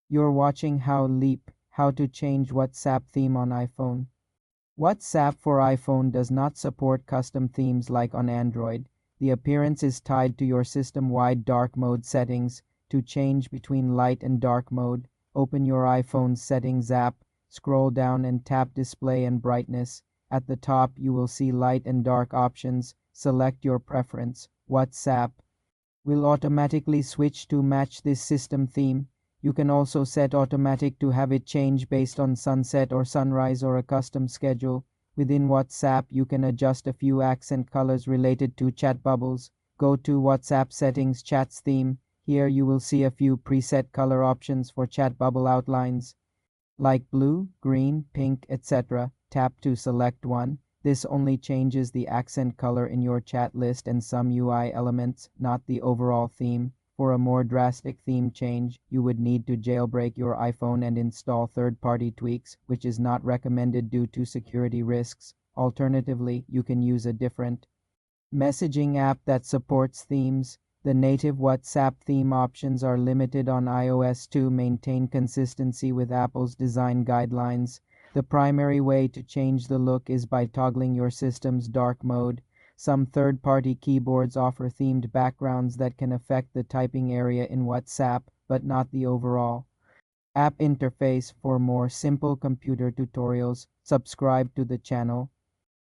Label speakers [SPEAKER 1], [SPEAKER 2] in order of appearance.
[SPEAKER 1] You're watching how to change WhatsApp theme on iPhone. WhatsApp for iPhone does not support custom themes like on Android. The appearance is tied to your system-wide dark mode settings. To change between light and dark mode, open your iPhone's Settings app, scroll down and tap Display and Brightness. At the top, you will see light and dark options. Select your preference. WhatsApp will automatically switch to match this system theme. You can also set automatic to have it change based on sunset or sunrise or a custom schedule. Within WhatsApp, you can adjust a few accent colors related to chat bubbles. Go to WhatsApp settings, chats theme. Here you will see a few preset color options for chat bubble outlines like blue, green, pink, etc. Tap to select one. This only changes the accent color in your chat list and some UI elements, not the overall theme. For a more drastic theme change, you would need to jailbreak your iPhone and install third-party tweaks, which is not recommended due to security risks. Alternatively, you can use a different messaging app that supports themes. The native WhatsApp theme options are limited on iOS to maintain consistency with Apple's design guidelines. The primary way to change the look is by toggling your system's dark mode. Some third-party keyboards offer themed backgrounds that can affect the typing area in WhatsApp, but not the overall app interface. For more simple computer tutorials, subscribe to the channel.